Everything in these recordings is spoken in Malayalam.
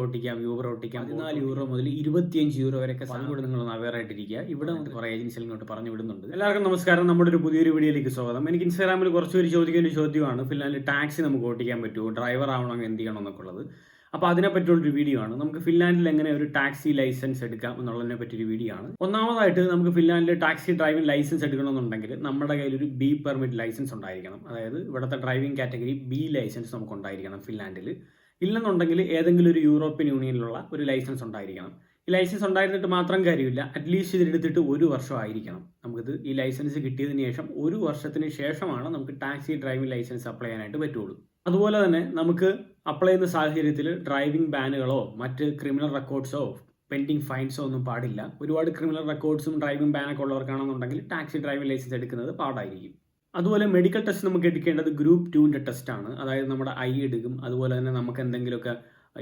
ഓട്ടിക്കാം, യൂബർ ഓട്ടിക്കാം. 14 യൂറോ മുതൽ 25 യൂറോ വരെയൊക്കെ കൂടെ നിങ്ങളൊന്ന് അവെയർ ആയിട്ടിരിക്കുക. ഇവിടെ കുറേ ഏജൻസികൾ ഇങ്ങോട്ട് പറഞ്ഞു വിടുന്നുണ്ട്. എല്ലാവർക്കും നമസ്കാരം. നമ്മുടെ ഒരു പുതിയൊരു വീഡിയോയിലേക്ക് സ്വാഗതം. എനിക്ക് ഇൻസ്റ്റാഗ്രാമിൽ കുറച്ച് പേര് ചോദിക്കുന്ന ഒരു ചോദ്യമാണ്, ഫിൻലാൻഡിൽ ടാക്സി നമുക്ക് ഓട്ടിക്കാൻ പറ്റുമോ, ഡ്രൈവർ ആവണമെങ്കിൽ എന്ത് ചെയ്യണം എന്നൊക്കെ ഉള്ളത്. അപ്പോൾ അതിനെപ്പറ്റിയുള്ളൊരു വീഡിയോ ആണ്. നമുക്ക് ഫിൻലാൻഡിൽ എങ്ങനെ ഒരു ടാക്സി ലൈസൻസ് എടുക്കാം എന്നുള്ളതിനെ പറ്റിയൊരു വീഡിയോ ആണ്. ഒന്നാമതായിട്ട് നമുക്ക് ഫിൻലാൻഡിൽ ടാക്സി ഡ്രൈവിംഗ് ലൈസൻസ് എടുക്കണമെന്നുണ്ടെങ്കിൽ നമ്മുടെ കയ്യിൽ ഒരു ബി പെർമിറ്റ് ലൈസൻസ് ഉണ്ടായിരിക്കണം. അതായത് ഇവിടുത്തെ ഡ്രൈവിംഗ് കാറ്റഗറി ബി ലൈസൻസ് നമുക്ക് ഉണ്ടായിരിക്കണം ഫിൻലാൻഡിൽ. ഇല്ലെന്നുണ്ടെങ്കിൽ ഏതെങ്കിലും ഒരു യൂറോപ്യൻ യൂണിയനിലുള്ള ഒരു ലൈസൻസ് ഉണ്ടായിരിക്കണം. ഈ ലൈസൻസ് ഉണ്ടായിരുന്നിട്ട് മാത്രം കാര്യമില്ല, അറ്റ്ലീസ്റ്റ് ഇതിലെടുത്തിട്ട് 1 വർഷം ആയിരിക്കണം. നമുക്കിത് ഈ ലൈസൻസ് കിട്ടിയതിന് ശേഷം 1 വർഷത്തിന് ശേഷമാണ് നമുക്ക് ടാക്സി ഡ്രൈവിംഗ് ലൈസൻസ് അപ്ലൈ ചെയ്യാനായിട്ട് പറ്റുള്ളൂ. അതുപോലെ തന്നെ നമുക്ക് അപ്ലൈ ചെയ്യുന്ന സാഹചര്യത്തിൽ ഡ്രൈവിംഗ് ബാനുകളോ മറ്റ് ക്രിമിനൽ റെക്കോർഡ്സോ പെൻഡിങ് ഫൈൻസോ ഒന്നും പാടില്ല. ഒരുപാട് ക്രിമിനൽ റെക്കോർഡ്സും ഡ്രൈവിംഗ് ബാനൊക്കെ ഉള്ളവർക്കാണെന്നുണ്ടെങ്കിൽ ടാക്സി ഡ്രൈവിംഗ് ലൈസൻസ് എടുക്കുന്നത് പാടായിരിക്കും. അതുപോലെ മെഡിക്കൽ ടെസ്റ്റ് നമുക്ക് എടുക്കേണ്ടത് ഗ്രൂപ്പ് 2ൻ്റെ ടെസ്റ്റാണ്. അതായത് നമ്മുടെ ഐ എടുക്കും. അതുപോലെ തന്നെ നമുക്ക് എന്തെങ്കിലുമൊക്കെ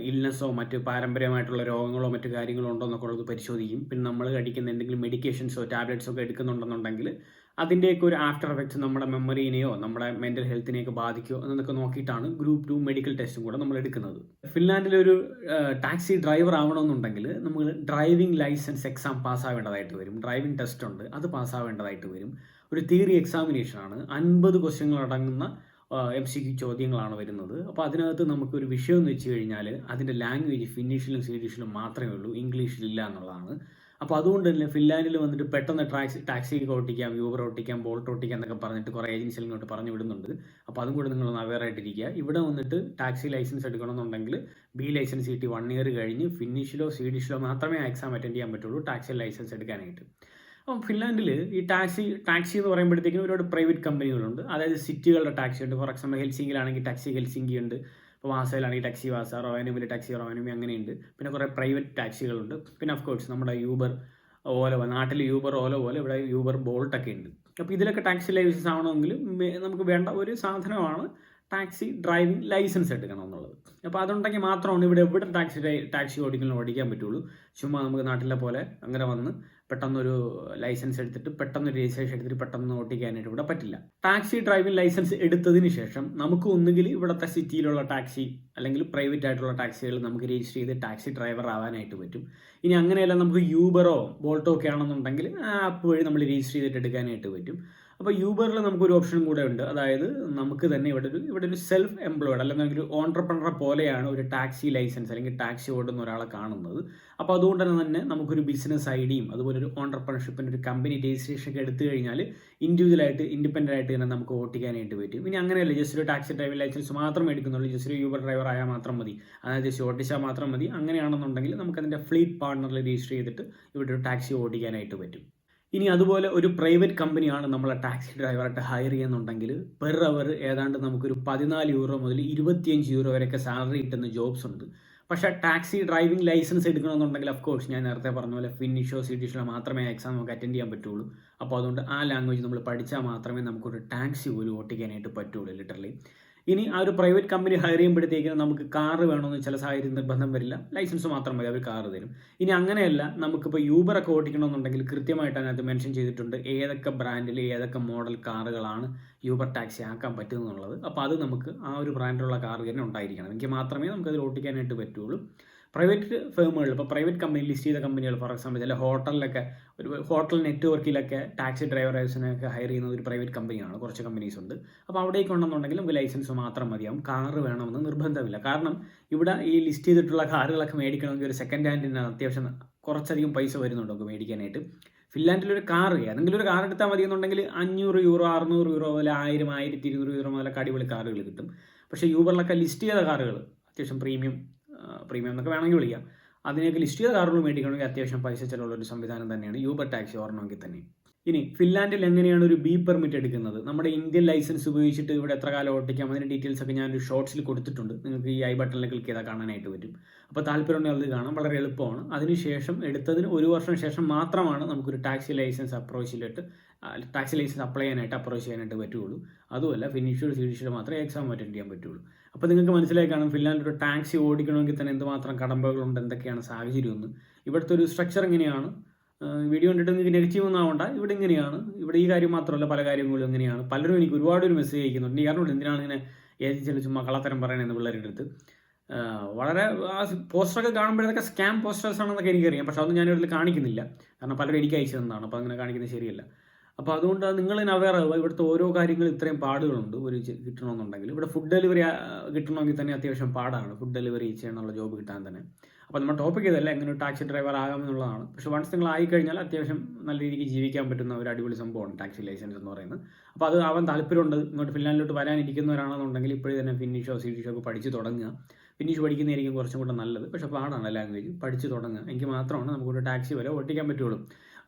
ഇൽനെസ്സോ മറ്റ് പാരമ്പര്യമായിട്ടുള്ള രോഗങ്ങളോ മറ്റു കാര്യങ്ങളോ ഉണ്ടോ എന്നൊക്കെ ഉള്ളത് പരിശോധിക്കും. പിന്നെ നമ്മൾ കഴിക്കുന്ന എന്തെങ്കിലും മെഡിക്കേഷൻസോ ടാബ്ലറ്റ്സോ ഒക്കെ എടുക്കുന്നുണ്ടെന്നുണ്ടെങ്കിൽ അതിൻ്റെയൊക്കെ ഒരു ആഫ്റ്റർ എഫക്ട്സ് നമ്മുടെ മെമ്മറീനെയോ നമ്മുടെ മെൻ്റൽ ഹെൽത്തിനെയൊക്കെ ബാധിക്കുമോ എന്നൊക്കെ നോക്കിയിട്ടാണ് ഗ്രൂപ്പ് 2 മെഡിക്കൽ ടെസ്റ്റും കൂടെ നമ്മൾ എടുക്കുന്നത്. ഫിൻലാൻഡിലൊരു ടാക്സി ഡ്രൈവർ ആവണമെന്നുണ്ടെങ്കിൽ നമ്മൾ ഡ്രൈവിംഗ് ലൈസൻസ് എക്സാം പാസ്സാവേണ്ടതായിട്ട് വരും. ഡ്രൈവിംഗ് ടെസ്റ്റ് ഉണ്ട്, അത് പാസ്സാവേണ്ടതായിട്ട് വരും. ഒരു തിയറി എക്സാമിനേഷനാണ്. 50 ക്വസ്റ്റ്യങ്ങൾ അടങ്ങുന്ന MCQ ചോദ്യങ്ങളാണ് വരുന്നത്. അപ്പോൾ അതിനകത്ത് നമുക്കൊരു വിഷയം എന്ന് വെച്ച് കഴിഞ്ഞാൽ അതിൻ്റെ ലാംഗ്വേജ് ഫിന്നിഷിലും സ്വീഡിഷിലും മാത്രമേ ഉള്ളൂ, ഇംഗ്ലീഷിലില്ല എന്നുള്ളതാണ്. അപ്പോൾ അതുകൊണ്ട് തന്നെ ഫിൻലാൻഡിൽ വന്നിട്ട് പെട്ടെന്ന് ടാക്സി ഓട്ടിക്കാം, യൂബർ ഓട്ടിക്കാം, ബോൾട്ട് ഓട്ടിക്കാം എന്നൊക്കെ പറഞ്ഞിട്ട് കുറേ ഏജൻസികൾ ഇങ്ങോട്ട് പറഞ്ഞു വിടുന്നുണ്ട്. അപ്പോൾ അതും കൂടെ നിങ്ങളൊന്ന് അവെയർ ആയിട്ടിരിക്കുക. ഇവിടെ വന്നിട്ട് ടാക്സി ലൈസൻസ് എടുക്കണമെന്നുണ്ടെങ്കിൽ ബി ലൈസൻസ് കിട്ടി 1 ഇയർ കഴിഞ്ഞ് ഫിന്നിഷിലോ സ്വീഡിഷിലോ മാത്രമേ എക്സാം അറ്റൻഡ് ചെയ്യാൻ പറ്റുള്ളൂ ടാക്സി ലൈസൻസ് എടുക്കാനായിട്ട്. അപ്പം ഫിൻലാൻഡിൽ ഈ ടാക്സി എന്ന് പറയുമ്പോഴത്തേക്കും ഒരുപാട് പ്രൈവറ്റ് കമ്പനികളുണ്ട്. അതായത് സിറ്റികളുടെ ടാക്സി ഉണ്ട്. ഫോർ എക്സാമ്പിൾ ഹെൽസിങ്കിലാണെങ്കിൽ ടാക്സി ഹെൽസിങ്കി ഉണ്ട്. ഇപ്പോൾ വാസയിലാണെങ്കിൽ ടാക്സി വാസ, റോവാനുമിൽ ടാക്സി റോവാനുമി അങ്ങനെയുണ്ട്. പിന്നെ കുറേ പ്രൈവറ്റ് ടാക്സികളുണ്ട്. പിന്നെ ഓഫ് കോഴ്സ് നമ്മുടെ യൂബർ ഓല, നാട്ടിൽ യൂബർ ഓല പോലെ ഇവിടെ യൂബർ ബോൾട്ടൊക്കെ ഉണ്ട്. അപ്പോൾ ഇതിലൊക്കെ ടാക്സി ലൈസൻസ് ആവണമെങ്കിൽ നമുക്ക് വേണ്ട ഒരു സാധനമാണ് ടാക്സി ഡ്രൈവിംഗ് ലൈസൻസ് എടുക്കണം എന്നുള്ളത്. അപ്പോൾ അതുണ്ടെങ്കിൽ മാത്രമാണ് ഇവിടെ ടാക്സി ഓടിക്കാൻ പറ്റുള്ളൂ. ചുമ്മാ നമുക്ക് നാട്ടിലെ പോലെ അങ്ങനെ വന്ന് പെട്ടെന്നൊരു ലൈസൻസ് എടുത്തിട്ട് പെട്ടെന്നൊരു രജിസ്ട്രേഷൻ എടുത്തിട്ട് പെട്ടെന്ന് ഓടിക്കാനായിട്ട് ഇവിടെ പറ്റില്ല. ടാക്സി ഡ്രൈവിംഗ് ലൈസൻസ് എടുത്തതിന് ശേഷം നമുക്ക് ഒന്നുകിൽ ഇവിടുത്തെ സിറ്റിയിലുള്ള ടാക്സി അല്ലെങ്കിൽ പ്രൈവറ്റ് ആയിട്ടുള്ള ടാക്സികൾ നമുക്ക് രജിസ്റ്റർ ചെയ്ത് ടാക്സി ഡ്രൈവർ ആവാനായിട്ട് പറ്റും. ഇനി അങ്ങനെയല്ല നമുക്ക് യൂബറോ ബോൾട്ടോ ഒക്കെ ആണെന്നുണ്ടെങ്കിൽ ആ ആപ്പ് വഴി നമ്മൾ രജിസ്റ്റർ ചെയ്തിട്ട് എടുക്കാനായിട്ട് പറ്റും. അപ്പോൾ യൂബറിൽ നമുക്കൊരു ഓപ്ഷനും കൂടെ ഉണ്ട്. അതായത് നമുക്ക് തന്നെ ഇവിടെ ഒരു സെൽഫ് എംപ്ലോയ്ഡ് അല്ലെങ്കിൽ ഒരു ഓൺട്രപ്രണറെ പോലെയാണ് ഒരു ടാക്സി ലൈസൻസ് അല്ലെങ്കിൽ ടാക്സി ഓടുന്ന ഒരാളെ കാണുന്നത്. അപ്പോൾ അതുകൊണ്ട് തന്നെ നമുക്കൊരു ബിസിനസ് ഐഡിയും അതുപോലെ ഒരു ഓൺട്രപ്രണർഷിപ്പിൻ്റെ ഒരു കമ്പനി രജിസ്ട്രേഷൻ ഒക്കെ എടുത്തു കഴിഞ്ഞാൽ ഇൻഡിപെൻഡൻ്റ് ആയിട്ട് തന്നെ നമുക്ക് ഓട്ടിക്കാനായിട്ട് പറ്റും. ഇനി അങ്ങനെയല്ല ജസ്റ്റ് ഒരു ടാക്സി ഡ്രൈവിംഗ് ലൈസൻസ് മാത്രമേ എടുക്കുന്നുള്ളൂ, ജസ്റ്റ് ഒരു യൂബർ ഡ്രൈവർ ആയാൽ മാത്രം മതി, അതായത് ജസ്റ്റ് ഓട്ടിച്ചാൽ മാത്രം മതി, അങ്ങനെയാണെന്നുണ്ടെങ്കിൽ നമുക്കതിൻ്റെ ഫ്ലീറ്റ് പാർട്ണറിൽ രജിസ്റ്റർ ചെയ്തിട്ട് ഇവിടെ ഒരു ടാക്സി ഓടിക്കാനായിട്ട് പറ്റും. ഇനി അതുപോലെ ഒരു പ്രൈവറ്റ് കമ്പനിയാണ് നമ്മളെ ടാക്സി ഡ്രൈവറായിട്ട് ഹയർ ചെയ്യുന്നുണ്ടെങ്കിൽ പെർ അവർ ഏതാണ്ട് നമുക്കൊരു 14 യൂറോ മുതൽ 25 യൂറോ വരെയൊക്കെ സാലറി കിട്ടുന്ന ജോബ്സ് ഉണ്ട്. പക്ഷേ ടാക്സി ഡ്രൈവിംഗ് ലൈസൻസ് എടുക്കണമെന്നുണ്ടെങ്കിൽ ഓഫ് കോഴ്സ് ഞാൻ നേരത്തെ പറഞ്ഞ പോലെ ഫിന്നിഷോ സ്വീഡിഷിലോ മാത്രമേ എക്സാം നമുക്ക് അറ്റൻഡ് ചെയ്യാൻ പറ്റുള്ളൂ. അപ്പോൾ അതുകൊണ്ട് ആ ലാംഗ്വേജ് നമ്മൾ പഠിച്ചാൽ മാത്രമേ നമുക്കൊരു ടാക്സി പോലും ഓട്ടിക്കാനായിട്ട് പറ്റുള്ളൂ ലിറ്ററലി. ഇനി ആ ഒരു പ്രൈവറ്റ് കമ്പനി ഹയർ ചെയ്യുമ്പോഴത്തേക്കും നമുക്ക് കാറ് വേണമെന്ന് ചില സാഹചര്യം നിർബന്ധം വരില്ല, ലൈസൻസ് മാത്രം മതി, അവർ കാറ് തരും. ഇനി അങ്ങനെയല്ല, നമുക്കിപ്പോൾ യൂബറൊക്കെ ഓടിക്കണമെന്നുണ്ടെങ്കിൽ കൃത്യമായിട്ട് അതിനകത്ത് മെൻഷൻ ചെയ്തിട്ടുണ്ട് ഏതൊക്കെ ബ്രാൻഡിൽ ഏതൊക്കെ മോഡൽ കാറുകളാണ് യൂബർ ടാക്സി ആക്കാൻ പറ്റുമെന്നുള്ളത്. അപ്പോൾ അത് നമുക്ക് ആ ഒരു ബ്രാൻഡിലുള്ള കാർ തന്നെ ഉണ്ടായിരിക്കണം, എങ്കിൽ മാത്രമേ നമുക്കതിൽ ഓട്ടിക്കാനായിട്ട് പറ്റുള്ളൂ. പ്രൈവറ്റ് ഫേമുകളിൽ ഇപ്പോൾ പ്രൈവറ്റ് കമ്പനി ലിസ്റ്റ് ചെയ്ത കമ്പനികൾ, ഫോർ എക്സാമ്പിൾ ചില ഹോട്ടലിലൊക്കെ ഒരു ഹോട്ടൽ നെറ്റ്വർക്കിലൊക്കെ ടാക്സി ഡ്രൈവേഴ്സിനൊക്കെ ഹയർ ചെയ്യുന്ന ഒരു പ്രൈവറ്റ് കമ്പനിയാണ്, കുറച്ച് കമ്പനീസ് ഉണ്ട്. അപ്പോൾ അവിടേക്ക് ഉണ്ടെന്നുണ്ടെങ്കിൽ നമുക്ക് ലൈസൻസ് മാത്രം മതിയാവും, കാറ് വേണമെന്ന് നിർബന്ധമില്ല. കാരണം ഇവിടെ ഈ ലിസ്റ്റ് ചെയ്തിട്ടുള്ള കാറുകളൊക്കെ മേടിക്കണമെങ്കിൽ ഒരു സെക്കൻഡ് ഹാൻഡിന് അത്യാവശ്യം കുറച്ചധികം പൈസ വരുന്നുണ്ട് നമുക്ക് മേടിക്കാനായിട്ട്. ഫിൻലാൻഡിലൊരു കാറ്, ഏതെങ്കിലും ഒരു കാർ എടുത്താൽ മതി എന്നുണ്ടെങ്കിൽ 500 യൂറോ 600 യൂറോ മുതൽ 1000 1200 യൂറോ മുതലൊക്കെ അടിപൊളി കാറുകൾ കിട്ടും. പക്ഷേ യൂബറിലൊക്കെ ലിസ്റ്റ് ചെയ്ത കാറുകൾ അത്യാവശ്യം പ്രീമിയം എന്നൊക്കെ വേണമെങ്കിൽ വിളിക്കാം, അതിനൊക്കെ ലിസ്റ്റ് ചെയ്ത കാറുകൾ മേടിക്കണമെങ്കിൽ അത്യാവശ്യം പൈസ ചിലവുള്ള ഒരു സംവിധാനം തന്നെയാണ് യൂബർ ടാക്സി ഓടണമെങ്കിൽ തന്നെ. ഇനി ഫിൻലാൻഡിൽ എങ്ങനെയാണ് ഒരു ബി പെർമിറ്റ് എടുക്കുന്നത്? നമ്മുടെ ഇന്ത്യൻ ലൈസൻസ് ഉപയോഗിച്ചിട്ട് ഇവിടെ എത്ര കാലം ഓട്ടിക്കാം അതിൻ്റെ ഡീറ്റെയിൽസ് ഒക്കെ ഞാനൊരു ഷോർട്സിൽ കൊടുത്തിട്ടുണ്ട്, നിങ്ങൾക്ക് ഈ ഐ ബട്ടണിൽ ക്ലിക്ക് ചെയ്താൽ കാണാനായിട്ട് പറ്റും. അപ്പോൾ താല്പര്യമുണ്ടെങ്കിൽ അത് കാണാം, വളരെ എളുപ്പമാണ്. അതിനുശേഷം എടുത്തതിന് 1 വർഷം ശേഷം മാത്രമാണ് നമുക്കൊരു ടാക്സി ലൈസൻസ് അപ്ലൈ ചെയ്യാനായിട്ട് അപ്രോച്ച് ചെയ്യാനായിട്ട് പറ്റുള്ളൂ. അതുമല്ല ഫിന്നിഷിലോ സ്വീഡിഷിലോ മാത്രമേ എക്സാം അറ്റൻഡ് ചെയ്യാൻ പറ്റുള്ളൂ. അപ്പോൾ നിങ്ങൾക്ക് മനസ്സിലായി കാണും ഫിൻലാൻഡിൽ ഒരു ടാക്സി ഓടിക്കണമെങ്കിൽ തന്നെ എന്തുമാത്രം കടമ്പകളുണ്ട്, എന്തൊക്കെയാണ് സാഹചര്യമെന്ന്. ഇവിടുത്തെ ഒരു സ്ട്രക്ചർ എങ്ങനെയാണ്, വീഡിയോ കണ്ടിട്ട് നിങ്ങൾക്ക് നെഗറ്റീവ് ഒന്നും ആവണ്ട, ഇവിടെ ഇങ്ങനെയാണ്. ഇവിടെ ഈ കാര്യം മാത്രമല്ല, പല കാര്യങ്ങളും എങ്ങനെയാണ്. പലരും എനിക്ക് ഒരുപാട് മെസ്സേജ് അയക്കുന്നുണ്ട്, കാരണം എന്തിനാണ് ഇങ്ങനെ ഏജൻസികൾ ചുമ്മാ കള്ളത്തരം പറയണമെന്ന് പിള്ളേരുടെ അടുത്ത്. വളരെ ആ പോസ്റ്ററൊക്കെ കാണുമ്പോഴതൊക്കെ സ്കാം പോസ്റ്റേഴ്സ് ആണെന്നൊക്കെ എനിക്കറിയാം. പക്ഷെ അതൊന്നും ഞാനിതിൽ കാണിക്കുന്നില്ല. കാരണം പലരും എനിക്ക് അയച്ചു തന്നതാണ്. അപ്പോൾ അങ്ങനെ കാണിക്കുന്നത് ശരിയല്ല. അപ്പോൾ അതുകൊണ്ട് നിങ്ങൾ അവെയർ ആവുക. ഇവിടുത്തെ ഓരോ കാര്യങ്ങളും ഇത്രയും പാടുകളുണ്ട് കിട്ടണമെന്നുണ്ടെങ്കിൽ. ഇവിടെ ഫുഡ് ഡെലിവറി കിട്ടണമെങ്കിൽ തന്നെ അത്യാവശ്യം പാടാണ്. ഫുഡ് ഡെലിവറി ചെയ്യാനുള്ള ജോബ് കിട്ടാൻ തന്നെ. അപ്പോൾ നമ്മുടെ ടോപ്പിക് ഇതല്ല, എങ്ങനെ ഒരു ടാക്സി ഡ്രൈവർ ആകാമെന്നുള്ളതാണ്. പക്ഷേ വൺസ് നിങ്ങൾ ആയിക്കഴിഞ്ഞാൽ അത്യാവശ്യം നല്ല രീതിക്ക് ജീവിക്കാൻ പറ്റുന്ന ഒരു അടിപൊളി സംഭവമാണ് ടാക്സി ലൈസൻസ് എന്ന് പറയുന്നത്. അപ്പോൾ അത് ആവാൻ താല്പര്യമുണ്ട്, ഇങ്ങോട്ട് ഫിൻലാൻഡിലോട്ട് വരാനിരിക്കുന്നവരാണെന്നുണ്ടെങ്കിൽ ഇപ്പോഴും തന്നെ ഫിന്നിഷോ സ്വീഡിഷോ ഒക്കെ പഠിച്ച് തുടങ്ങുക. ഫിന്നിഷ് പഠിക്കുന്നതായിരിക്കും കുറച്ചും കൂടെ നല്ലത്. പക്ഷേ പാടാണ് ലാംഗ്വേജ്, പഠിച്ച് തുടങ്ങുക. എനിക്ക് മാത്രമാണ് നമുക്കൊരു ടാക്സി വരെ ഓട്ടിക്കാൻ പറ്റുള്ളൂ.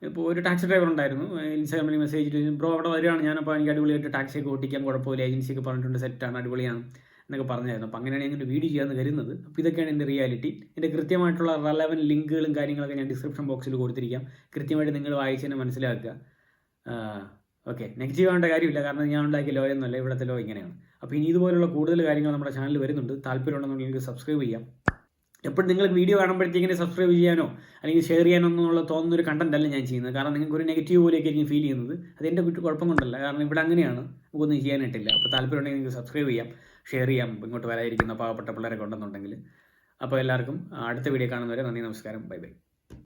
ഇപ്പോൾ ഒരു ടാക്സി ഡ്രൈവർ ഉണ്ടായിരുന്നു, ഇൻസ്റ്റാഗ്രാമിൽ മെസ്സേജ് ഇട്ട് ബ്രോ അവിടെ വരികയാണ് ഞാനപ്പോൾ എനിക്ക് അടിപൊളിയായിട്ട് ടാക്സിയൊക്കെ ഓട്ടിക്കാൻ കുഴപ്പമില്ല, ഏജൻസിയൊക്കെ പറഞ്ഞിട്ടുണ്ട് സെറ്റാണ് അടിപൊളിയാണ് എന്നൊക്കെ പറഞ്ഞായിരുന്നു. അപ്പോൾ അങ്ങനെയാണ് ഞാൻ വീഡിയോ ചെയ്യാമെന്ന് കരുതുന്നത്. അപ്പോൾ ഇതൊക്കെയാണ് എൻ്റെ റിയാലിറ്റി. എൻ്റെ കൃത്യമായിട്ടുള്ള റെലവൻറ്റ് ലിങ്കുകളും കാര്യങ്ങളൊക്കെ ഞാൻ ഡിസ്ക്രിപ്ഷൻ ബോക്സിൽ കൊടുത്തിരിക്കാം. കൃത്യമായിട്ട് നിങ്ങൾ വായിച്ച് തന്നെ മനസ്സിലാക്കുക. ഓക്കെ, നെഗറ്റീവ് ആവേണ്ട കാര്യമില്ല, കാരണം ഞാൻ ഉണ്ടാക്കിയ ലോ എന്നല്ല, ഇവിടുത്തെ ലോ ഇങ്ങനെയാണ്. അപ്പോൾ ഇനി ഇതുപോലുള്ള കൂടുതൽ കാര്യങ്ങൾ നമ്മുടെ ചാനൽ വരുന്നുണ്ട്. താല്പര്യമുണ്ടെന്നുണ്ടെങ്കിൽ സബ്സ്ക്രൈബ് ചെയ്യാം. എപ്പോഴും നിങ്ങൾ വീഡിയോ കാണുമ്പോഴത്തേക്കിനെ സബ്സ്ക്രൈബ് ചെയ്യാനോ അല്ലെങ്കിൽ ഷെയർ ചെയ്യാനോ എന്നുള്ള തോന്നുന്നൊരു കണ്ടന്റ് അല്ല ഞാൻ ചെയ്യുന്നത്. കാരണം നിങ്ങൾക്ക് ഒരു നെഗറ്റീവ് പോലെയൊക്കെ എനിക്ക് ഫീൽ ചെയ്യുന്നത്. അതെൻ്റെ കുഴപ്പം കൊണ്ടല്ല, കാരണം ഇവിടെ അങ്ങനെയാണ്, നമുക്കൊന്നും ചെയ്യാനായിട്ടില്ല. അപ്പോൾ താല്പര്യമുണ്ടെങ്കിൽ നിങ്ങൾക്ക് സബ്സ്ക്രൈബ് ചെയ്യാം, ഷെയർ ചെയ്യാം, ഇങ്ങോട്ട് വരാതിരിക്കുന്ന പാവപ്പെട്ട പിള്ളേരൊക്കെ ഉണ്ടെന്നുണ്ടെങ്കിൽ. അപ്പോൾ എല്ലാവർക്കും അടുത്ത വീഡിയോ കാണുന്നവരെ നന്ദി, നമസ്കാരം, ബൈ ബൈ.